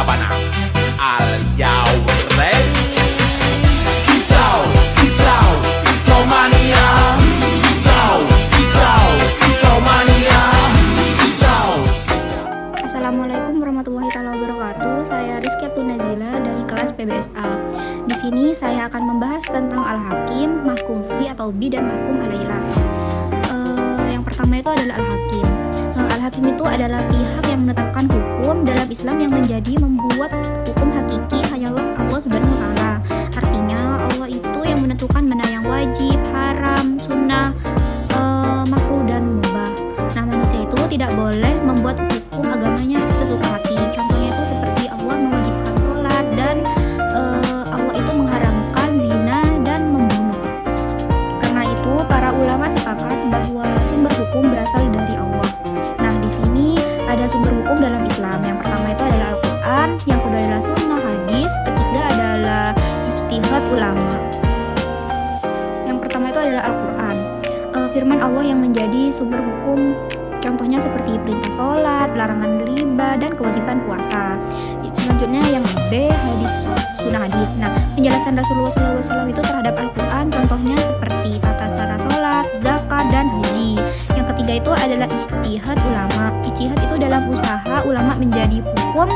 Sabana. Are you ready? Kicau, kicau, kicau mania. Kicau, kicau, kicau mania. Kicau. Assalamualaikum warahmatullahi wabarakatuh. Saya Rizky Tunazila dari kelas PBSA. Di sini saya akan membahas tentang Al-Hakim, Mahkum Fi atau Bi dan Mahkum Alailah. Yang pertama itu adalah Al-Hakim. Al-Hakim itu adalah pihak yang menetapkan hukum dalam Islam yang menjadi membuat hukum hakiki hanyalah Allah Subhanahu wa taala. Artinya Allah itu yang menentukan mana yang wajib, haram, sunnah, makruh dan mubah. Nah, manusia itu tidak boleh membuat hukum agamanya sesuka hati. Contohnya itu seperti Allah mewajibkan sholat dan Allah itu mengharamkan zina dan membunuh. Karena itu para ulama sepakat bahwa sumber hukum berasal dari Allah. Nah, di sini ada sumber hukum dalam Islam. Yang pertama itu adalah Al-Quran, yang kedua adalah sunnah hadis, ketiga adalah ijtihad ulama. Yang pertama itu adalah Al-Quran. Firman Allah yang menjadi sumber hukum, contohnya seperti perintah sholat, larangan riba, dan kewajiban puasa. Selanjutnya yang B, hadis, sunnah hadis. Nah, penjelasan Rasulullah SAW itu terhadap Al-Quran, contohnya seperti tata cara sholat, zakat, dan haji. Yang ketiga itu adalah ijtihad ulama. Ijtihad itu dalam usaha ulama menjadi hukum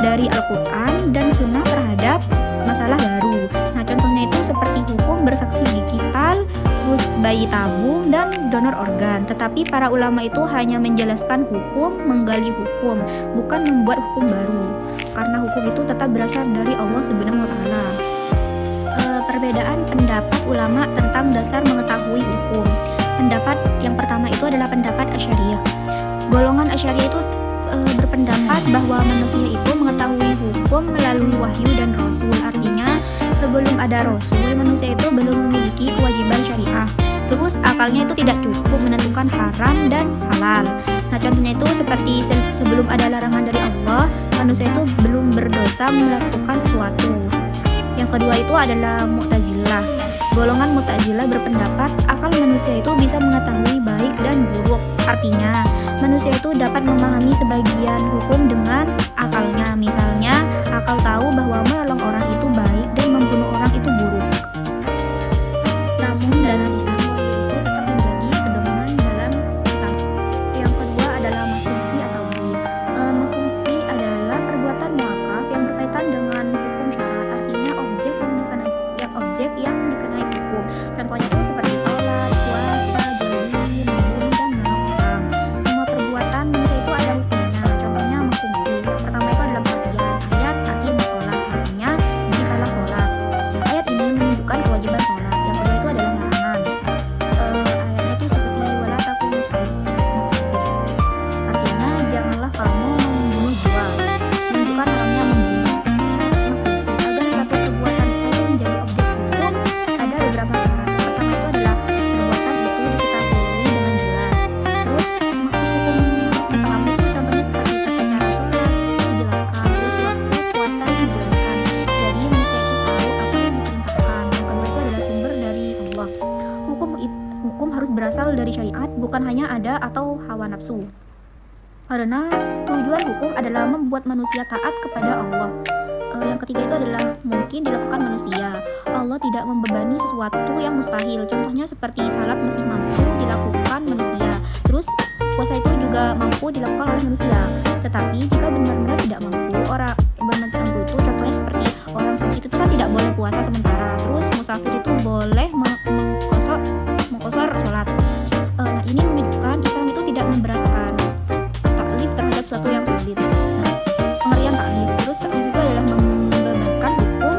dari Al-Quran dan sunnah terhadap masalah baru. Nah, contohnya itu seperti hukum bersaksi digital, terus bayi tabung, dan donor organ. Tetapi para ulama itu hanya menjelaskan hukum, menggali hukum, bukan membuat hukum baru. Karena hukum itu tetap berasal dari Allah Subhanahu wa taala. Perbedaan pendapat ulama tentang dasar mengetahui hukum. Pendapat yang pertama itu adalah pendapat Asy'ariyah. Golongan Asy'ariyah itu berpendapat bahwa manusia itu mengetahui hukum melalui wahyu dan rasul. Artinya sebelum ada rasul, manusia itu belum memiliki kewajiban syariah. Terus akalnya itu tidak cukup menentukan haram dan halal. Nah, contohnya itu seperti sebelum ada larangan dari Allah, manusia itu belum berdosa melakukan sesuatu. Yang kedua itu adalah Mu'tazilah. Golongan Mu'tazilah berpendapat akal manusia itu bisa mengetahui baik dan buruk. Artinya, manusia itu dapat memahami sebagian hukum dengan akalnya. Misalnya, akal tahu bahwa menolong orang itu baik dan membunuh orang itu buruk. Namun, dana Islam itu tetap menjadi pedoman dalam Islam. Yang kedua adalah mahkum fi atau bi. Mahkum fi adalah perbuatan muakaf yang berkaitan dengan hukum syarat. Artinya objek yang dikenai hukum. Contohnya itu seperti sholat, puasa, zalim, membunuh, dan menolong orang. Semua perbuatan manusia itu ada hukumnya. Contohnya mahkum fi. Pertama itu adalah pengertian ayat aqimus sholat. Artinya jikalau sholat. Ayat ini menunjukkan kewajiban sholat. Yang kedua itu adalah larangan. Ayatnya itu seperti wala taqulu nafsih. Artinya janganlah kamu membunuh jiwa. Menunjukkan haramnya membunuh. Syarat mahkum fi agar suatu perbuatan itu menjadi objek hukum ada beberapa syarat. Pertama itu adalah perbuatan itu diketahui dengan jelas. Terus maksud hukum harus dipahami itu contohnya seperti tata cara sholat dijelaskan, terus waktu puasa dijelaskan. Jadi manusia itu tahu apa yang diperintahkan. Yang kedua itu adalah sumber dari Allah. Hukum harus berasal dari syariat, bukan hanya ada atau hawa nafsu. Karena tujuan hukum adalah membuat manusia taat kepada Allah. Yang ketiga itu adalah mungkin dilakukan manusia. Allah tidak membebani sesuatu yang mustahil. Contohnya seperti salat masih mampu dilakukan manusia. Terus puasa itu juga mampu dilakukan oleh manusia. Tetapi jika benar-benar tidak mampu, orang benar-benar tidak mampu itu contohnya seperti orang sakit itu kan tidak boleh puasa sementara. Terus musafir itu boleh mengqashar sholat. Nah, ini menunjukkan Islam itu tidak memberatkan taklif terhadap sesuatu yang sulit. Nah, pengertian taklif. Terus taklif itu adalah membebankan hukum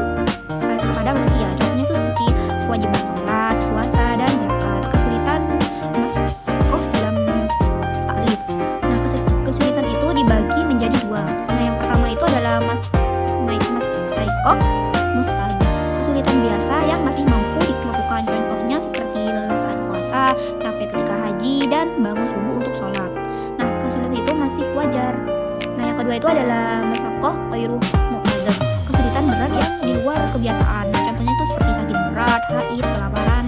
kepada manusia. Contohnya itu seperti kewajiban sholat, puasa, dan zakat. Kesulitan masyaqqah dalam taklif. Nah, kesulitan itu dibagi menjadi dua. Nah, yang pertama itu adalah masyaqqah mustajab. Kesulitan biasa yang masih mampu dilakukan. Contohnya seperti lelah saat puasa, capek ketika haji, dan bangun subuh untuk sholat. Nah, kesulitan itu masih wajar. Nah, yang kedua itu adalah masyaqqah ghairu mu'tadad. Kesulitan berat yang di luar kebiasaan. Contohnya itu seperti sakit berat, haid, kelaparan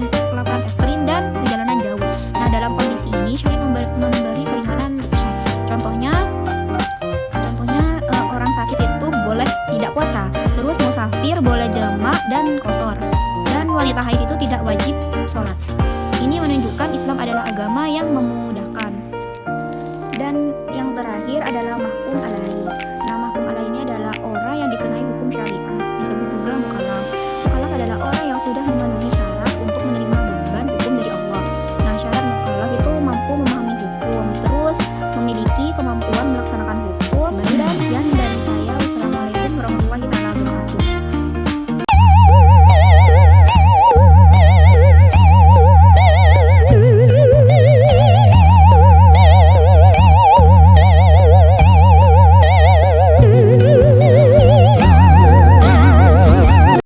ekstrim, dan perjalanan jauh. Nah, dalam kondisi ini syariat memberi keringanan. Contohnya orang sakit itu boleh terakhir boleh jamak dan qasar. Dan wanita haid itu tidak wajib sholat. Ini menunjukkan Islam adalah agama yang memudahkan. Dan yang terakhir adalah mahkum alaihi.